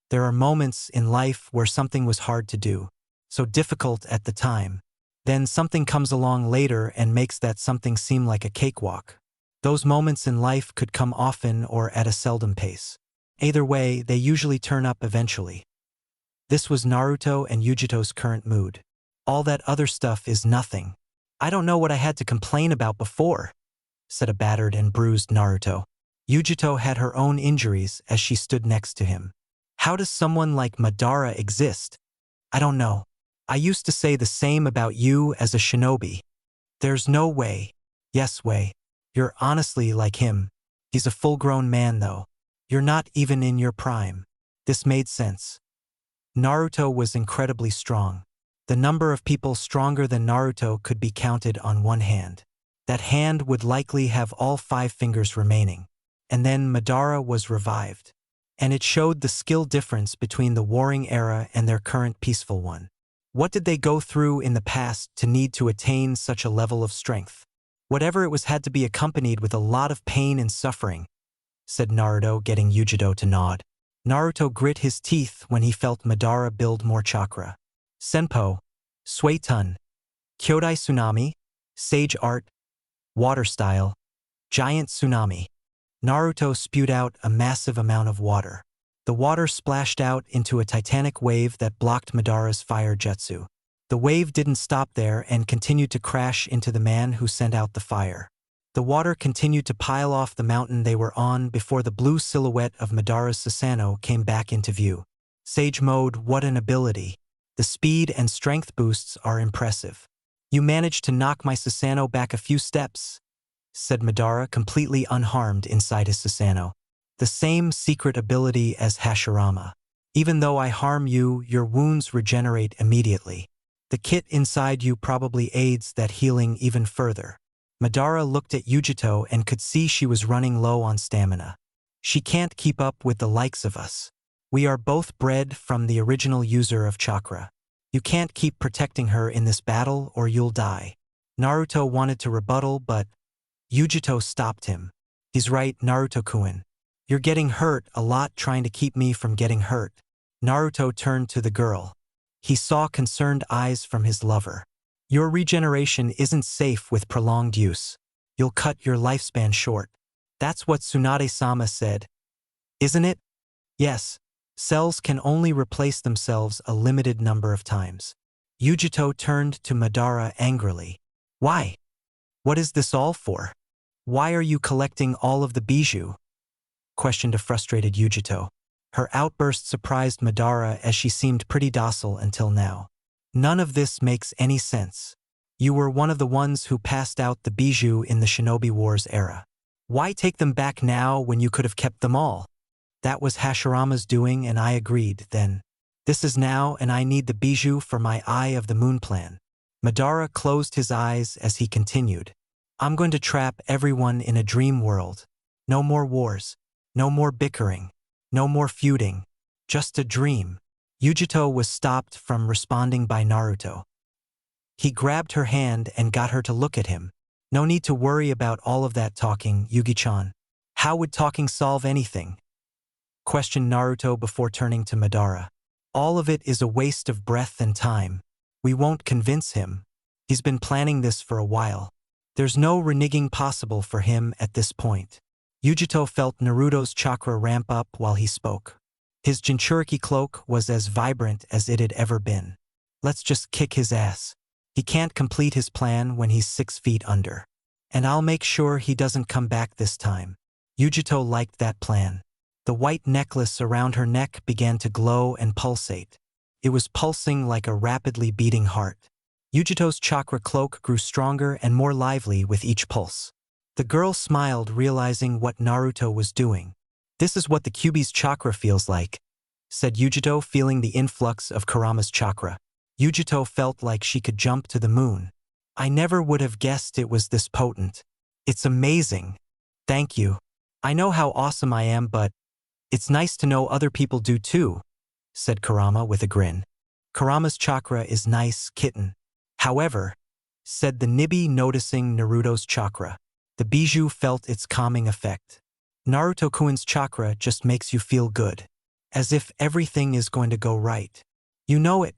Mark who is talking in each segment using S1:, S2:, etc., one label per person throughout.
S1: There are moments in life where something was hard to do, so difficult at the time. Then something comes along later and makes that something seem like a cakewalk. Those moments in life could come often or at a seldom pace. Either way, they usually turn up eventually. This was Naruto and Yujito's current mood. All that other stuff is nothing. I don't know what I had to complain about before, said a battered and bruised Naruto. Yujito had her own injuries as she stood next to him. How does someone like Madara exist? I don't know. I used to say the same about you as a shinobi. There's no way. Yes way. You're honestly like him. He's a full-grown man though. You're not even in your prime. This made sense. Naruto was incredibly strong. The number of people stronger than Naruto could be counted on one hand. That hand would likely have all 5 fingers remaining. And then Madara was revived. And it showed the skill difference between the warring era and their current peaceful one. What did they go through in the past to need to attain such a level of strength? Whatever it was had to be accompanied with a lot of pain and suffering, said Naruto, getting Yujito to nod. Naruto grit his teeth when he felt Madara build more chakra. Senpo, Suetun, Kyodai Tsunami, Sage Art, Water Style, Giant Tsunami. Naruto spewed out a massive amount of water. The water splashed out into a titanic wave that blocked Madara's fire jutsu. The wave didn't stop there and continued to crash into the man who sent out the fire. The water continued to pile off the mountain they were on before the blue silhouette of Madara's Susanoo came back into view. Sage Mode, what an ability. The speed and strength boosts are impressive. You managed to knock my Susanoo back a few steps, said Madara, completely unharmed inside his Susanoo. The same secret ability as Hashirama. Even though I harm you, your wounds regenerate immediately. The kit inside you probably aids that healing even further. Madara looked at Yujito and could see she was running low on stamina. She can't keep up with the likes of us. We are both bred from the original user of chakra. You can't keep protecting her in this battle or you'll die. Naruto wanted to rebuttal, but Yujito stopped him. He's right, Naruto-kun. You're getting hurt a lot trying to keep me from getting hurt. Naruto turned to the girl. He saw concerned eyes from his lover. Your regeneration isn't safe with prolonged use. You'll cut your lifespan short. That's what Tsunade-sama said. Isn't it? Yes. Cells can only replace themselves a limited number of times. Yujito turned to Madara angrily. Why? What is this all for? Why are you collecting all of the bijou? Questioned a frustrated Yujito. Her outburst surprised Madara as she seemed pretty docile until now. None of this makes any sense. You were one of the ones who passed out the bijou in the Shinobi Wars era. Why take them back now when you could have kept them all? That was Hashirama's doing and I agreed then. This is now and I need the bijou for my Eye of the Moon plan. Madara closed his eyes as he continued. I'm going to trap everyone in a dream world. No more wars. No more bickering. No more feuding. Just a dream. Yujito was stopped from responding by Naruto. He grabbed her hand and got her to look at him. No need to worry about all of that talking, Yugi-chan. How would talking solve anything? Questioned Naruto before turning to Madara. All of it is a waste of breath and time. We won't convince him. He's been planning this for a while. There's no reneging possible for him at this point. Yujito felt Naruto's chakra ramp up while he spoke. His Jinchuriki cloak was as vibrant as it had ever been. Let's just kick his ass. He can't complete his plan when he's 6 feet under. And I'll make sure he doesn't come back this time. Yujito liked that plan. The white necklace around her neck began to glow and pulsate. It was pulsing like a rapidly beating heart. Yujito's chakra cloak grew stronger and more lively with each pulse. The girl smiled, realizing what Naruto was doing. This is what the Kyuubi's chakra feels like, said Yujito, feeling the influx of Kurama's chakra. Yujito felt like she could jump to the moon. I never would have guessed it was this potent. It's amazing. Thank you. I know how awesome I am, but it's nice to know other people do too, said Kurama with a grin. Kurama's chakra is nice, kitten. However, said the Nibi, noticing Naruto's chakra. The bijou felt its calming effect. Naruto-kun's chakra just makes you feel good. as if everything is going to go right. You know it,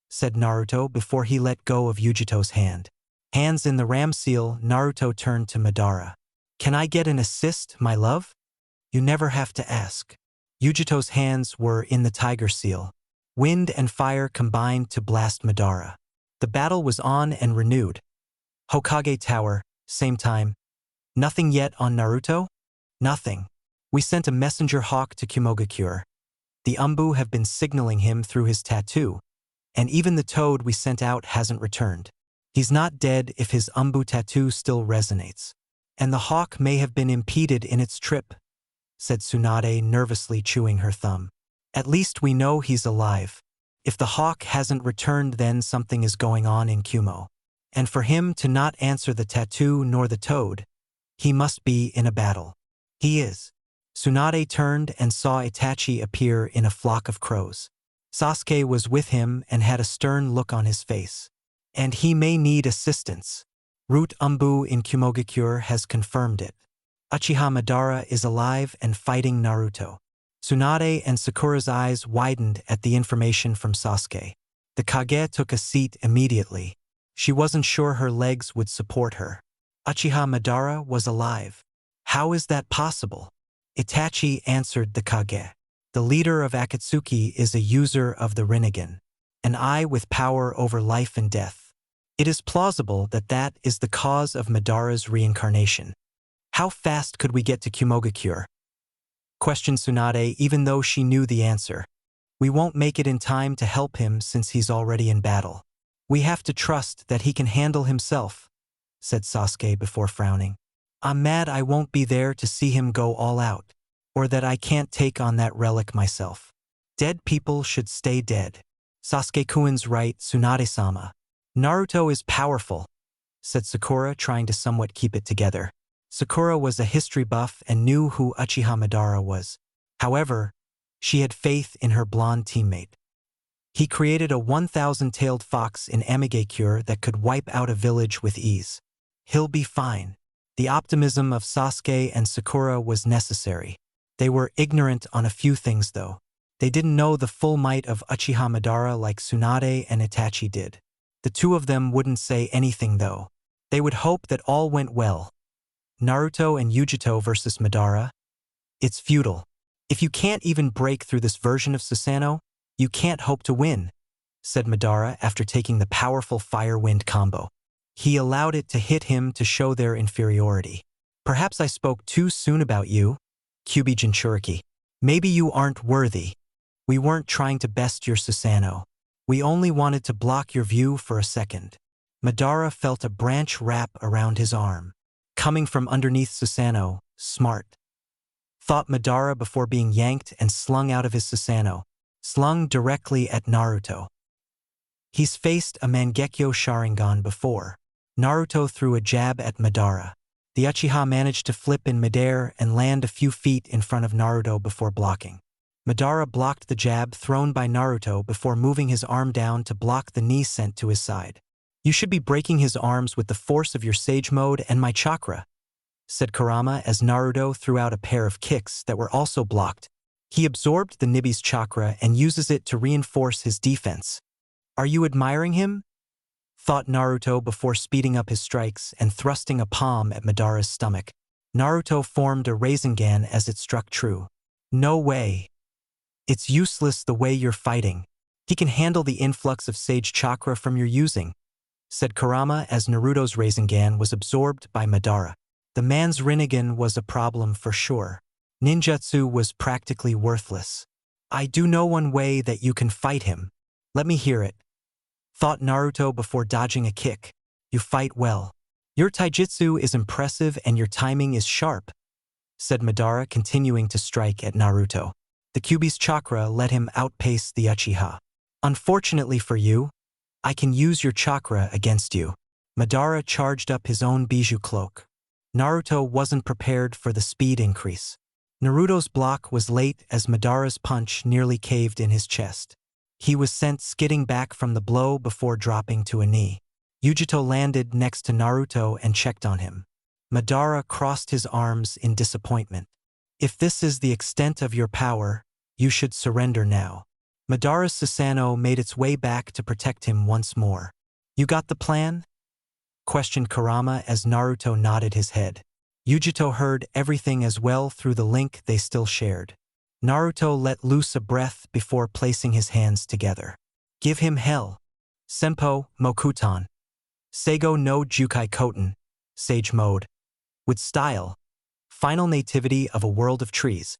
S1: said Naruto before he let go of Yujito's hand. Hands in the ram seal, Naruto turned to Madara. Can I get an assist, my love? You never have to ask. Yujito's hands were in the tiger seal. Wind and fire combined to blast Madara. The battle was on and renewed. Hokage Tower, same time. Nothing yet on Naruto? Nothing. We sent a messenger hawk to Kumogakure. The Umbu have been signaling him through his tattoo, and even the toad we sent out hasn't returned. He's not dead if his Umbu tattoo still resonates. And the hawk may have been impeded in its trip, said Tsunade, nervously chewing her thumb. At least we know he's alive. If the hawk hasn't returned, then something is going on in Kumo. And for him to not answer the tattoo nor the toad, he must be in a battle. He is. Tsunade turned and saw Itachi appear in a flock of crows. Sasuke was with him and had a stern look on his face. And he may need assistance. Root Umbu in Kumogakure has confirmed it. Uchiha Madara is alive and fighting Naruto. Tsunade and Sakura's eyes widened at the information from Sasuke. The Kage took a seat immediately. She wasn't sure her legs would support her. Uchiha Madara was alive. How is that possible? Itachi answered the Kage. The leader of Akatsuki is a user of the Rinnegan, an eye with power over life and death. It is plausible that that is the cause of Madara's reincarnation. How fast could we get to Kumogakure? Questioned Tsunade, even though she knew the answer. We won't make it in time to help him since he's already in battle. We have to trust that he can handle himself, said Sasuke before frowning. I'm mad I won't be there to see him go all out, or that I can't take on that relic myself. Dead people should stay dead. Sasuke-kun's right, Tsunade-sama. Naruto is powerful, said Sakura, trying to somewhat keep it together. Sakura was a history buff and knew who Uchiha Madara was. However, she had faith in her blonde teammate. He created a 1,000-tailed fox in Amigakure that could wipe out a village with ease. He'll be fine. The optimism of Sasuke and Sakura was necessary. They were ignorant on a few things, though. They didn't know the full might of Uchiha Madara like Tsunade and Itachi did. The two of them wouldn't say anything, though. They would hope that all went well. Naruto and Yujito versus Madara? It's futile. If you can't even break through this version of Susanoo, you can't hope to win, said Madara after taking the powerful fire-wind combo. He allowed it to hit him to show their inferiority. Perhaps I spoke too soon about you, Kyuubi Jinchuriki. Maybe you aren't worthy. We weren't trying to best your Susanoo. We only wanted to block your view for a second. Madara felt a branch wrap around his arm. Coming from underneath Susanoo, smart. Thought Madara before being yanked and slung out of his Susanoo, slung directly at Naruto. He's faced a Mangekyo Sharingan before. Naruto threw a jab at Madara. The Uchiha managed to flip in midair and land a few feet in front of Naruto before blocking. Madara blocked the jab thrown by Naruto before moving his arm down to block the knee sent to his side. You should be breaking his arms with the force of your Sage Mode and my chakra, said Kurama as Naruto threw out a pair of kicks that were also blocked. He absorbed the Nibi's chakra and uses it to reinforce his defense. Are you admiring him? Thought Naruto before speeding up his strikes and thrusting a palm at Madara's stomach. Naruto formed a Rasengan as it struck true. No way. It's useless the way you're fighting. He can handle the influx of Sage Chakra from your using, said Kurama as Naruto's Rasengan was absorbed by Madara. The man's Rinnegan was a problem for sure. Ninjutsu was practically worthless. I do know one way that you can fight him. Let me hear it. Thought Naruto before dodging a kick. You fight well. Your taijutsu is impressive and your timing is sharp, said Madara, continuing to strike at Naruto. The Kyuubi's chakra let him outpace the Uchiha. Unfortunately for you, I can use your chakra against you. Madara charged up his own Bijou cloak. Naruto wasn't prepared for the speed increase. Naruto's block was late as Madara's punch nearly caved in his chest. He was sent skidding back from the blow before dropping to a knee. Yujito landed next to Naruto and checked on him. Madara crossed his arms in disappointment. If this is the extent of your power, You should surrender now. Madara's Susanoo made its way back to protect him once more. You got the plan? Questioned Kurama as Naruto nodded his head. Yujito heard everything as well through the link they still shared. Naruto let loose a breath before placing his hands together. Give him hell. Senpo, Mokutan. Seigo no Jukai Koten. Sage Mode. With style. Final nativity of a world of trees.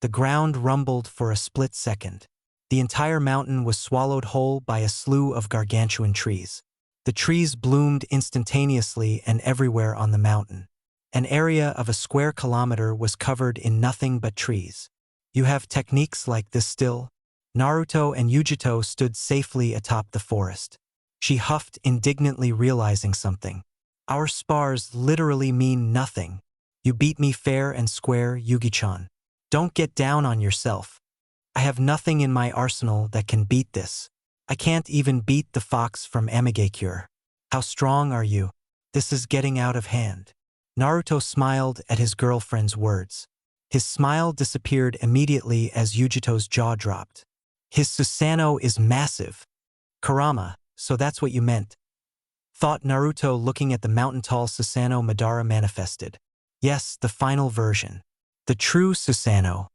S1: The ground rumbled for a split second. The entire mountain was swallowed whole by a slew of gargantuan trees. The trees bloomed instantaneously and everywhere on the mountain. An area of a square kilometer was covered in nothing but trees. You have techniques like this still? Naruto and Yujito stood safely atop the forest. She huffed indignantly, realizing something. Our spars literally mean nothing. You beat me fair and square, Yugi-chan. Don't get down on yourself. I have nothing in my arsenal that can beat this. I can't even beat the fox from Amigakure. How strong are you? This is getting out of hand. Naruto smiled at his girlfriend's words. His smile disappeared immediately as Yujito's jaw dropped. His Susanoo is massive. Kurama, so that's what you meant. Thought Naruto, looking at the mountain-tall Susanoo Madara manifested. Yes, the final version. The true Susanoo.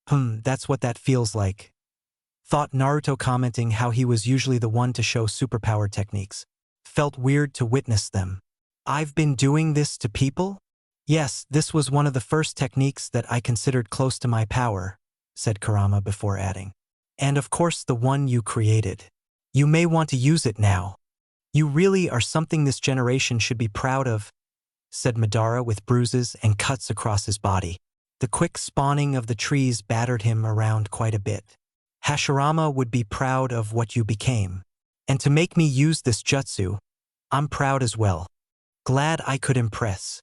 S1: That's what that feels like. Thought Naruto, commenting how he was usually the one to show superpower techniques. Felt weird to witness them. I've been doing this to people? Yes, this was one of the first techniques that I considered close to my power, said Kurama before adding. And of course the one you created. You may want to use it now. You really are something this generation should be proud of, said Madara with bruises and cuts across his body. The quick spawning of the trees battered him around quite a bit. Hashirama would be proud of what you became. And to make me use this jutsu, I'm proud as well. Glad I could impress.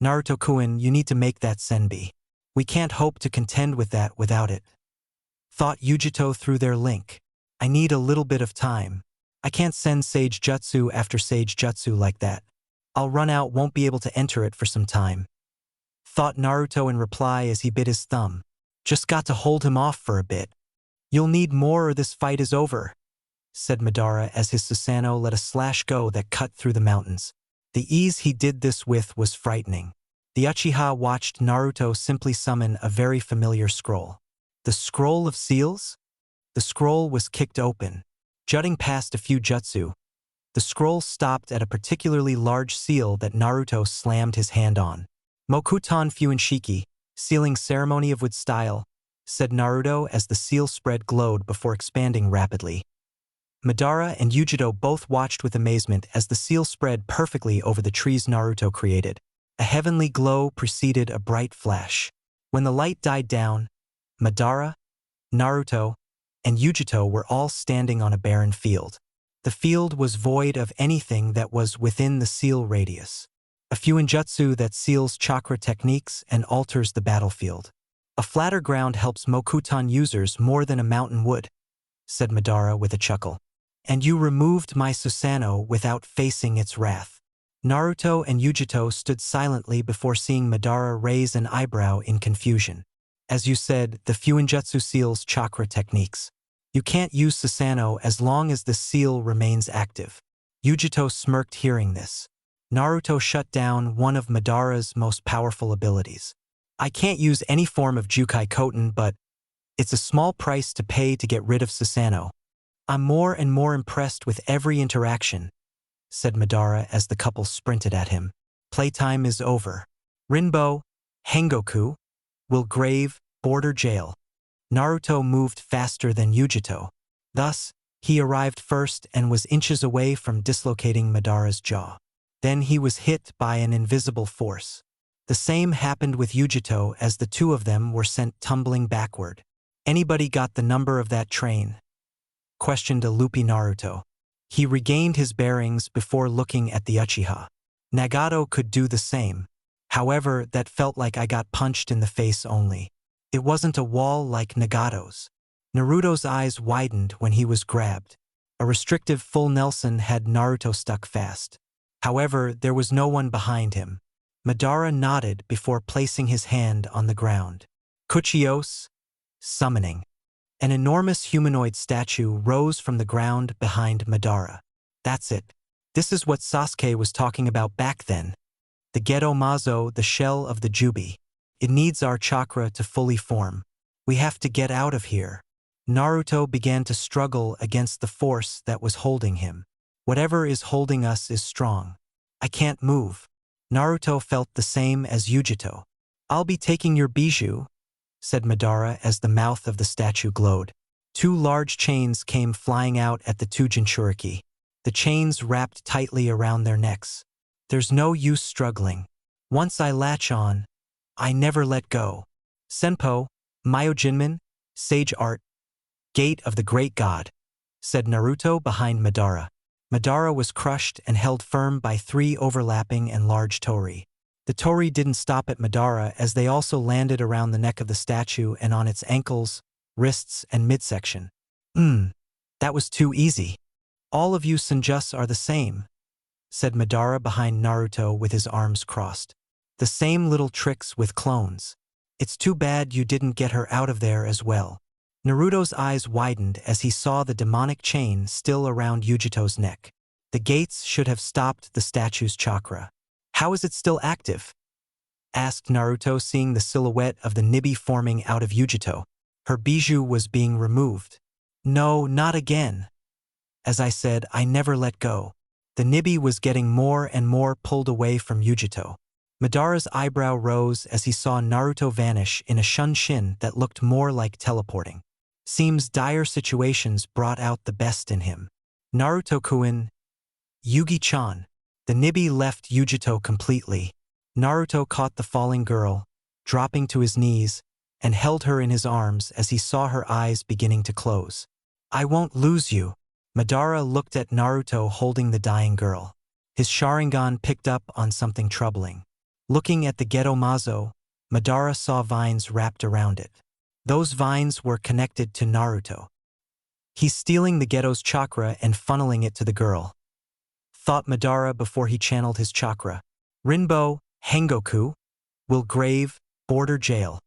S1: Naruto-kun, you need to make that senbi. We can't hope to contend with that without it. Thought Yujito through their link. I need a little bit of time. I can't send Sage Jutsu after Sage Jutsu like that. I'll run out, won't be able to enter it for some time. Thought Naruto in reply as he bit his thumb. Just got to hold him off for a bit. You'll need more or this fight is over, said Madara as his Susanoo let a slash go that cut through the mountains. The ease he did this with was frightening. The Uchiha watched Naruto simply summon a very familiar scroll. The Scroll of Seals? The scroll was kicked open. Jutting past a few jutsu, the scroll stopped at a particularly large seal that Naruto slammed his hand on. Mokutan Fuinshiki, sealing ceremony of wood style, said Naruto as the seal spread glowed before expanding rapidly. Madara and Yujito both watched with amazement as the seal spread perfectly over the trees Naruto created. A heavenly glow preceded a bright flash. When the light died down, Madara, Naruto, and Yujito were all standing on a barren field. The field was void of anything that was within the seal radius. A fuinjutsu that seals chakra techniques and alters the battlefield. A flatter ground helps Mokutan users more than a mountain would, said Madara with a chuckle. And you removed my Susanoo without facing its wrath. Naruto and Yujito stood silently before seeing Madara raise an eyebrow in confusion. As you said, the fuinjutsu seals chakra techniques. You can't use Susanoo as long as the seal remains active. Yujito smirked hearing this. Naruto shut down one of Madara's most powerful abilities. I can't use any form of Jukai Koten, but it's a small price to pay to get rid of Susanoo. I'm more and more impressed with every interaction, said Madara as the couple sprinted at him. Playtime is over. Rinbo, Hengoku, will grave, border jail. Naruto moved faster than Yujito. Thus, he arrived first and was inches away from dislocating Madara's jaw. Then he was hit by an invisible force. The same happened with Yujito as the two of them were sent tumbling backward. Anybody got the number of that train? Questioned a loopy Naruto. He regained his bearings before looking at the Uchiha. Nagato could do the same. However, that felt like I got punched in the face only. It wasn't a wall like Nagato's. Naruto's eyes widened when he was grabbed. A restrictive full Nelson had Naruto stuck fast. However, there was no one behind him. Madara nodded before placing his hand on the ground. Kuchios, summoning. An enormous humanoid statue rose from the ground behind Madara. That's it. This is what Sasuke was talking about back then. The Gedo Mazo, the shell of the Jubi. It needs our chakra to fully form. We have to get out of here. Naruto began to struggle against the force that was holding him. Whatever is holding us is strong. I can't move. Naruto felt the same as Yujito. I'll be taking your bijou, said Madara as the mouth of the statue glowed. Two large chains came flying out at the two Jinchuriki. The chains wrapped tightly around their necks. There's no use struggling. Once I latch on, I never let go. Senpo, Myojinmen, Sage Art, Gate of the Great God, said Naruto behind Madara. Madara was crushed and held firm by three overlapping and large tori. The tori didn't stop at Madara as they also landed around the neck of the statue and on its ankles, wrists, and midsection. That was too easy. All of you Senjus are the same, said Madara behind Naruto with his arms crossed. The same little tricks with clones. It's too bad you didn't get her out of there as well. Naruto's eyes widened as he saw the demonic chain still around Yujito's neck. The gates should have stopped the statue's chakra. How is it still active? Asked Naruto, seeing the silhouette of the Nibi forming out of Yujito. Her bijou was being removed. No, not again. As I said, I never let go. The Nibi was getting more and more pulled away from Yujito. Madara's eyebrow rose as he saw Naruto vanish in a shunshin that looked more like teleporting. Seems dire situations brought out the best in him. Naruto-kun, Yugi-chan. The Nibi left Yujito completely. Naruto caught the falling girl, dropping to his knees, and held her in his arms as he saw her eyes beginning to close. I won't lose you. Madara looked at Naruto holding the dying girl. His Sharingan picked up on something troubling. Looking at the Gedo Mazo, Madara saw vines wrapped around it. Those vines were connected to Naruto. He's stealing the Gedo's chakra and funneling it to the girl, thought Madara before he channeled his chakra. Rinbo, Hengoku, will grave, border jail.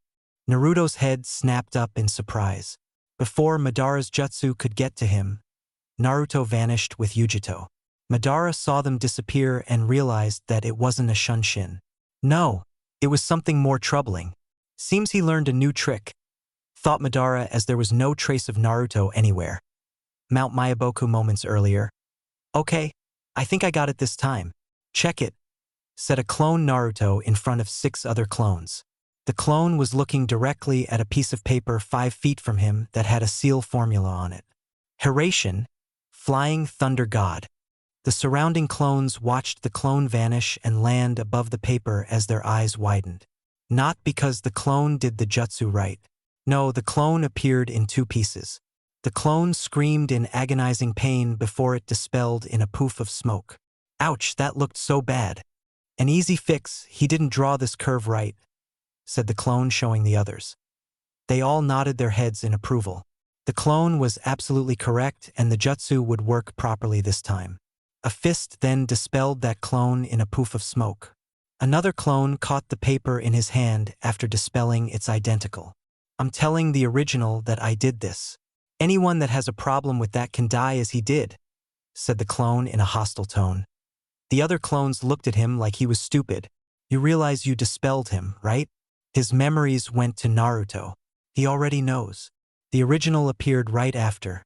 S1: Naruto's head snapped up in surprise. Before Madara's jutsu could get to him, Naruto vanished with Yujito. Madara saw them disappear and realized that it wasn't a shunshin. No, it was something more troubling. Seems he learned a new trick, thought Madara as there was no trace of Naruto anywhere. Mount Myaboku moments earlier. Okay, I think I got it this time. Check it, said a clone Naruto in front of 6 other clones. The clone was looking directly at a piece of paper 5 feet from him that had a seal formula on it. Hiration, Flying Thunder God. The surrounding clones watched the clone vanish and land above the paper as their eyes widened. Not because the clone did the jutsu right. No, the clone appeared in 2 pieces. The clone screamed in agonizing pain before it dispelled in a poof of smoke. Ouch, that looked so bad. An easy fix, he didn't draw this curve right, said the clone, showing the others. They all nodded their heads in approval. The clone was absolutely correct and the jutsu would work properly this time. A fist then dispelled that clone in a poof of smoke. Another clone caught the paper in his hand after dispelling its identical. I'm telling the original that I did this. Anyone that has a problem with that can die as he did, said the clone in a hostile tone. The other clones looked at him like he was stupid. You realize you dispelled him, right? His memories went to Naruto. He already knows. The original appeared right after.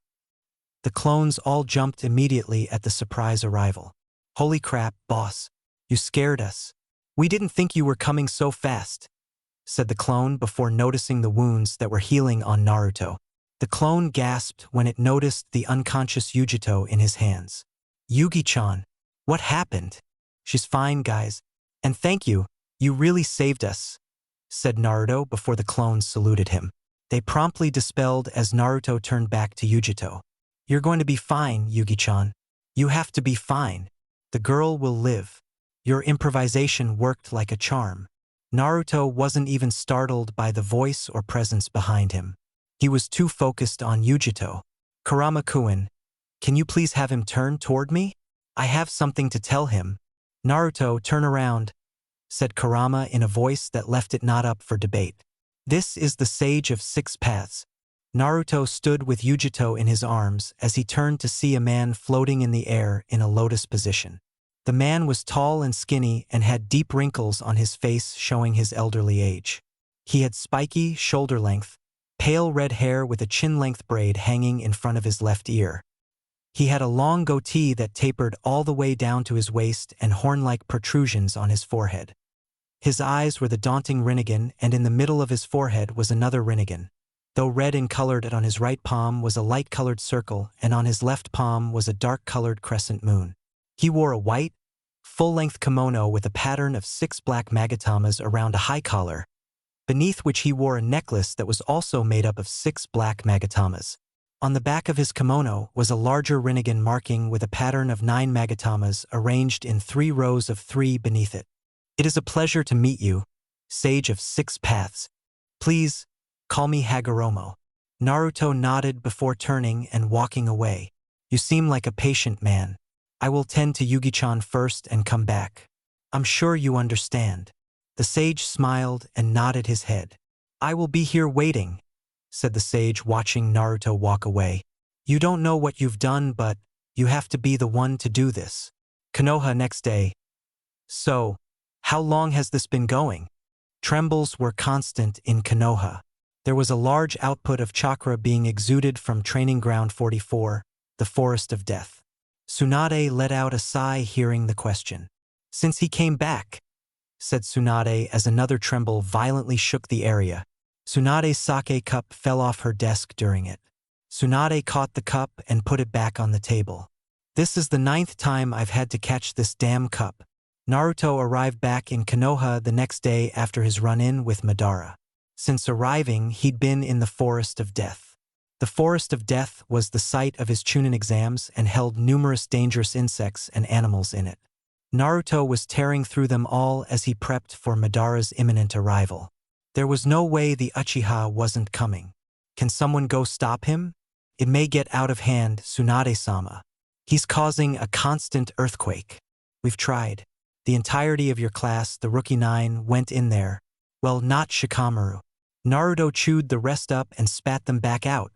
S1: The clones all jumped immediately at the surprise arrival. Holy crap, boss. You scared us. We didn't think you were coming so fast, said the clone before noticing the wounds that were healing on Naruto. The clone gasped when it noticed the unconscious Yujito in his hands. Yugi-chan, what happened? She's fine, guys. And thank you, you really saved us, said Naruto before the clones saluted him. They promptly dispelled as Naruto turned back to Yujito. You're going to be fine, Yugi-chan. You have to be fine. The girl will live. Your improvisation worked like a charm. Naruto wasn't even startled by the voice or presence behind him. He was too focused on Yujito. Kurama-kun, can you please have him turn toward me? I have something to tell him. Naruto, turn around, said Kurama in a voice that left it not up for debate. This is the Sage of 6 Paths. Naruto stood with Yujito in his arms as he turned to see a man floating in the air in a lotus position. The man was tall and skinny and had deep wrinkles on his face showing his elderly age. He had spiky, shoulder-length, pale red hair with a chin-length braid hanging in front of his left ear. He had a long goatee that tapered all the way down to his waist and horn-like protrusions on his forehead. His eyes were the daunting Rinnegan, and in the middle of his forehead was another Rinnegan. Though red and colored, on his right palm was a light-colored circle, and on his left palm was a dark-colored crescent moon. He wore a white, full-length kimono with a pattern of 6 black magatamas around a high collar, beneath which he wore a necklace that was also made up of 6 black magatamas. On the back of his kimono was a larger Rinnegan marking with a pattern of 9 magatamas arranged in 3 rows of 3 beneath it. "It is a pleasure to meet you, Sage of 6 Paths. Please, call me Hagoromo." Naruto nodded before turning and walking away. "You seem like a patient man. I will tend to Yugi-chan first and come back. I'm sure you understand." The sage smiled and nodded his head. "I will be here waiting," said the sage, watching Naruto walk away. "You don't know what you've done, but you have to be the one to do this." Konoha next day. "So, how long has this been going?" Trembles were constant in Konoha. There was a large output of chakra being exuded from Training Ground 44, the Forest of Death. Tsunade let out a sigh hearing the question. "Since he came back," said Tsunade as another tremble violently shook the area. Tsunade's sake cup fell off her desk during it. Tsunade caught the cup and put it back on the table. "This is the 9th time I've had to catch this damn cup." Naruto arrived back in Konoha the next day after his run-in with Madara. Since arriving, he'd been in the Forest of Death. The Forest of Death was the site of his Chunin exams and held numerous dangerous insects and animals in it. Naruto was tearing through them all as he prepped for Madara's imminent arrival. There was no way the Uchiha wasn't coming. "Can someone go stop him? It may get out of hand, Tsunade-sama. He's causing a constant earthquake." "We've tried. The entirety of your class, the Rookie 9, went in there. Well, not Shikamaru." Naruto chewed the rest up and spat them back out,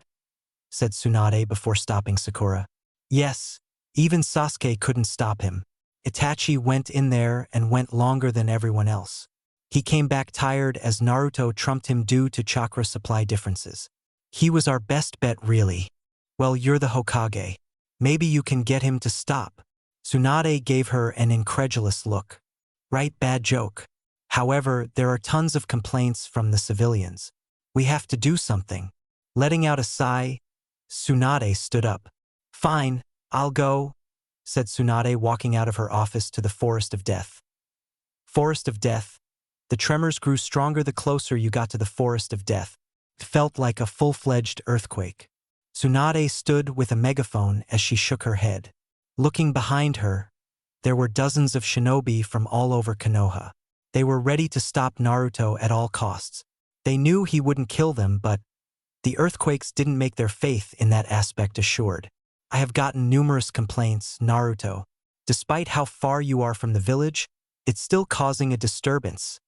S1: said Tsunade before stopping Sakura. "Yes, even Sasuke couldn't stop him. Itachi went in there and went longer than everyone else. He came back tired as Naruto trumped him due to chakra supply differences. He was our best bet, really." "Well, you're the Hokage. Maybe you can get him to stop." Tsunade gave her an incredulous look. "Right, bad joke. However, there are tons of complaints from the civilians. We have to do something." Letting out a sigh, Tsunade stood up. "Fine, I'll go," said Tsunade, walking out of her office to the Forest of Death. Forest of Death. The tremors grew stronger the closer you got to the Forest of Death. It felt like a full-fledged earthquake. Tsunade stood with a megaphone as she shook her head. Looking behind her, there were dozens of shinobi from all over Konoha. They were ready to stop Naruto at all costs. They knew he wouldn't kill them, but the earthquakes didn't make their faith in that aspect assured. "I have gotten numerous complaints, Naruto. Despite how far you are from the village, it's still causing a disturbance,"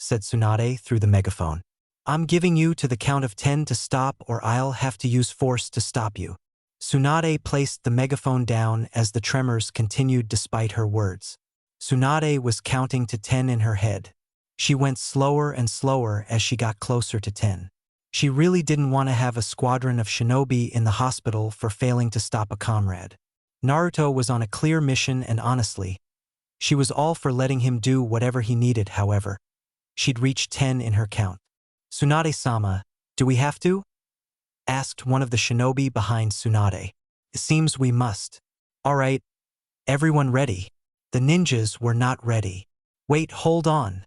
S1: said Tsunade through the megaphone. "I'm giving you to the count of 10 to stop, or I'll have to use force to stop you." Tsunade placed the megaphone down as the tremors continued despite her words. Tsunade was counting to 10 in her head. She went slower and slower as she got closer to 10. She really didn't want to have a squadron of shinobi in the hospital for failing to stop a comrade. Naruto was on a clear mission, and honestly, she was all for letting him do whatever he needed. However, she'd reached 10 in her count. "Tsunade-sama, do we have to?" asked one of the shinobi behind Tsunade. "It seems we must." "All right, everyone ready." The ninjas were not ready. "Wait, hold on,"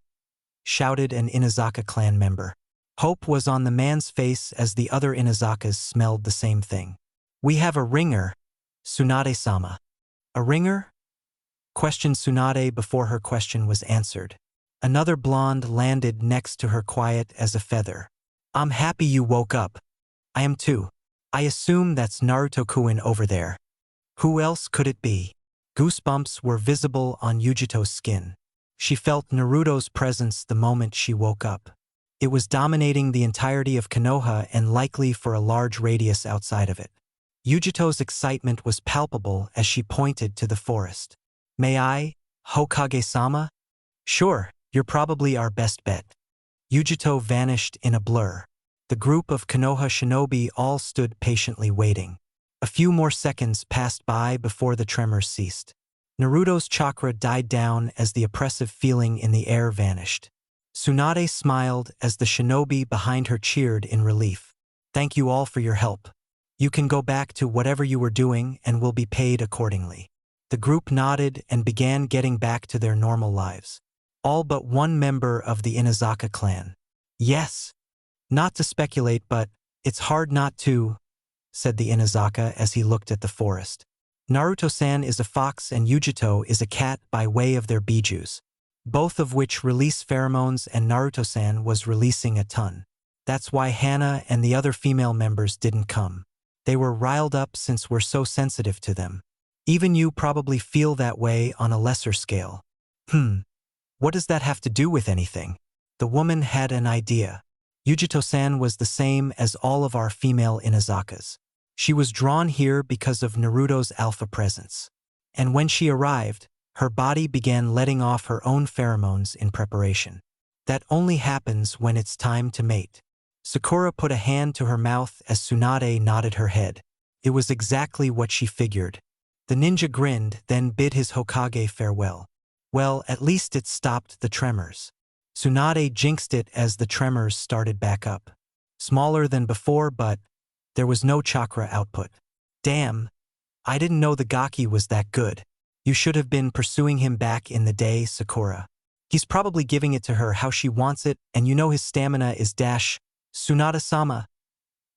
S1: shouted an Inazaka clan member. Hope was on the man's face as the other Inazakas smelled the same thing. "We have a ringer, Tsunade-sama." "A ringer?" questioned Tsunade before her question was answered. Another blonde landed next to her, quiet as a feather. "I'm happy you woke up. I am too. I assume that's Naruto-kun over there. Who else could it be?" Goosebumps were visible on Yujito's skin. She felt Naruto's presence the moment she woke up. It was dominating the entirety of Konoha and likely for a large radius outside of it. Yujito's excitement was palpable as she pointed to the forest. "May I, Hokage-sama?" "Sure, you're probably our best bet." Yujito vanished in a blur. The group of Konoha shinobi all stood patiently waiting. A few more seconds passed by before the tremors ceased. Naruto's chakra died down as the oppressive feeling in the air vanished. Tsunade smiled as the shinobi behind her cheered in relief. "Thank you all for your help. You can go back to whatever you were doing and will be paid accordingly." The group nodded and began getting back to their normal lives. All but one member of the Inazaka clan. "Yes. Not to speculate, but it's hard not to," said the Inazaka as he looked at the forest. "Naruto-san is a fox and Yujito is a cat by way of their bijus, both of which release pheromones, and Naruto-san was releasing a ton. That's why Hana and the other female members didn't come. They were riled up since we're so sensitive to them. Even you probably feel that way on a lesser scale." What does that have to do with anything?" The woman had an idea. "Yujito-san was the same as all of our female Inazakas. She was drawn here because of Naruto's alpha presence. And when she arrived, her body began letting off her own pheromones in preparation. That only happens when it's time to mate." Sakura put a hand to her mouth as Tsunade nodded her head. It was exactly what she figured. The ninja grinned, then bid his Hokage farewell. Well, at least it stopped the tremors. Tsunade jinxed it as the tremors started back up. Smaller than before, but there was no chakra output. "Damn, I didn't know the Gaki was that good. You should have been pursuing him back in the day, Sakura. He's probably giving it to her how she wants it, and you know his stamina is dash." "Tsunade-sama,"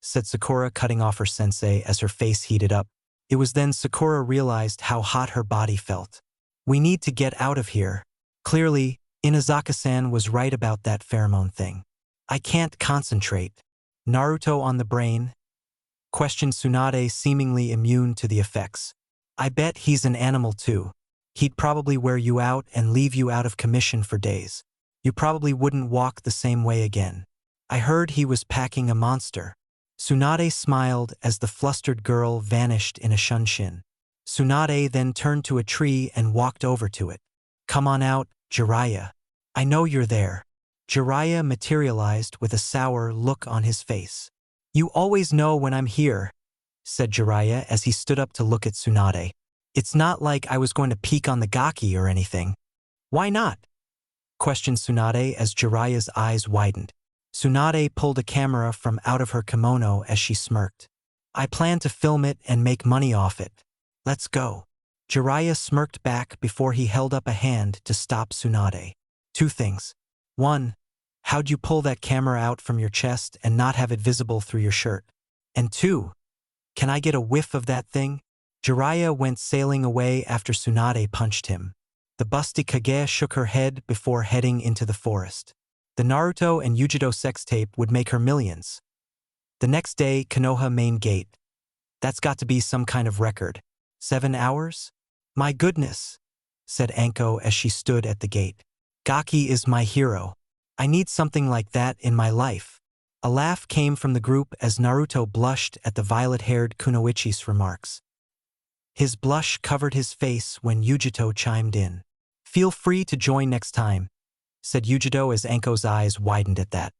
S1: said Sakura, cutting off her sensei as her face heated up. It was then Sakura realized how hot her body felt. "We need to get out of here. Clearly, Inazaka-san was right about that pheromone thing. I can't concentrate." "Naruto on the brain?" questioned Tsunade, seemingly immune to the effects. "I bet he's an animal too. He'd probably wear you out and leave you out of commission for days. You probably wouldn't walk the same way again. I heard he was packing a monster." Tsunade smiled as the flustered girl vanished in a shunshin. Tsunade then turned to a tree and walked over to it. "Come on out, Jiraiya. I know you're there." Jiraiya materialized with a sour look on his face. "You always know when I'm here," said Jiraiya as he stood up to look at Tsunade. "It's not like I was going to peek on the Gaki or anything." "Why not?" questioned Tsunade as Jiraiya's eyes widened. Tsunade pulled a camera from out of her kimono as she smirked. "I plan to film it and make money off it. Let's go." Jiraiya smirked back before he held up a hand to stop Tsunade. "Two things. One, how'd you pull that camera out from your chest and not have it visible through your shirt? And two, can I get a whiff of that thing?" Jiraiya went sailing away after Tsunade punched him. The busty Kage shook her head before heading into the forest. The Naruto and Yujito sex tape would make her millions. The next day, Konoha main gate. That's got to be some kind of record. 7 hours? "My goodness," said Anko as she stood at the gate. "Gaki is my hero. I need something like that in my life." A laugh came from the group as Naruto blushed at the violet-haired Kunoichi's remarks. His blush covered his face when Yujito chimed in. "Feel free to join next time," said Yujito as Anko's eyes widened at that.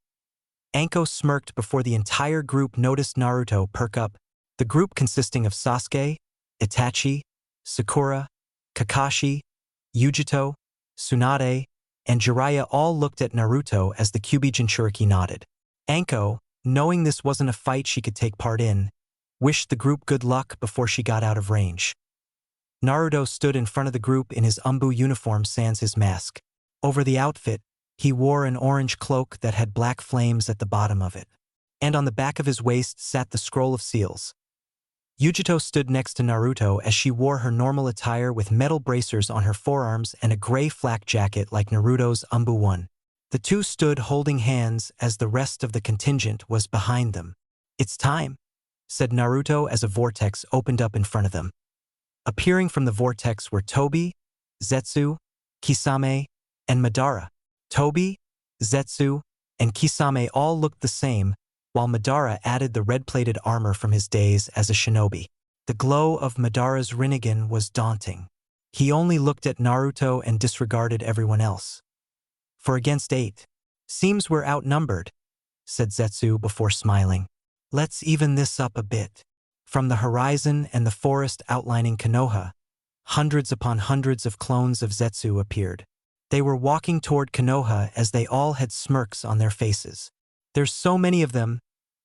S1: Anko smirked before the entire group noticed Naruto perk up. The group consisting of Sasuke, Itachi, Sakura, Kakashi, Yujito, Tsunade, and Jiraiya all looked at Naruto as the Kyuubi Jinchuriki nodded. Anko, knowing this wasn't a fight she could take part in, wished the group good luck before she got out of range. Naruto stood in front of the group in his Umbu uniform sans his mask. Over the outfit, he wore an orange cloak that had black flames at the bottom of it. And on the back of his waist sat the scroll of seals. Yujito stood next to Naruto as she wore her normal attire with metal bracers on her forearms and a gray flak jacket like Naruto's Umbu one. The two stood holding hands as the rest of the contingent was behind them. "It's time," said Naruto as a vortex opened up in front of them. Appearing from the vortex were Tobi, Zetsu, Kisame, and Madara. Tobi, Zetsu, and Kisame all looked the same, while Madara added the red-plated armor from his days as a shinobi. The glow of Madara's Rinnegan was daunting. He only looked at Naruto and disregarded everyone else. "For against 8. Seems we're outnumbered," said Zetsu before smiling. "Let's even this up a bit." From the horizon and the forest outlining Konoha, hundreds upon hundreds of clones of Zetsu appeared. They were walking toward Konoha as they all had smirks on their faces. "There's so many of them,"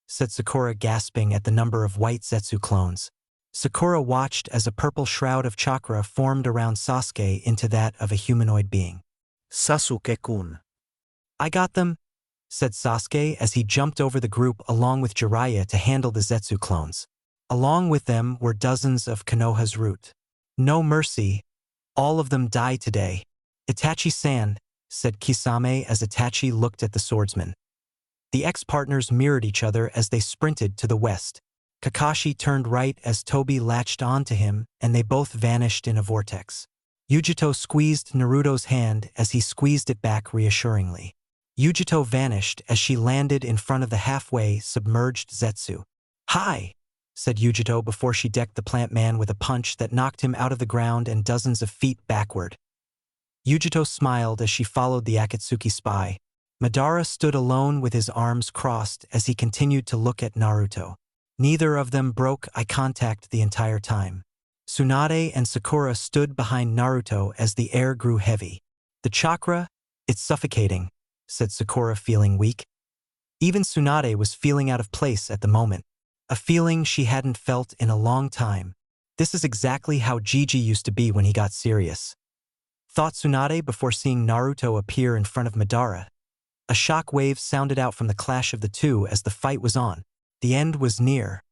S1: said Sakura, gasping at the number of white Zetsu clones. Sakura watched as a purple shroud of chakra formed around Sasuke into that of a humanoid being.
S2: Sasuke-kun.
S1: "I got them," said Sasuke as he jumped over the group along with Jiraiya to handle the Zetsu clones. Along with them were dozens of Konoha's root. "No mercy. All of them die today." "Itachi-san," said Kisame as Itachi looked at the swordsman. The ex-partners mirrored each other as they sprinted to the west. Kakashi turned right as Tobi latched onto him, and they both vanished in a vortex. Yujito squeezed Naruto's hand as he squeezed it back reassuringly. Yujito vanished as she landed in front of the halfway submerged Zetsu. "Hi!" said Yujito before she decked the plant man with a punch that knocked him out of the ground and dozens of feet backward. Yujito smiled as she followed the Akatsuki spy. Madara stood alone with his arms crossed as he continued to look at Naruto. Neither of them broke eye contact the entire time. Tsunade and Sakura stood behind Naruto as the air grew heavy. "The chakra? It's suffocating," said Sakura, feeling weak. Even Tsunade was feeling out of place at the moment, a feeling she hadn't felt in a long time. This is exactly how Gigi used to be when he got serious, thought Tsunade before seeing Naruto appear in front of Madara. A shock wave sounded out from the clash of the two as the fight was on. The end was near.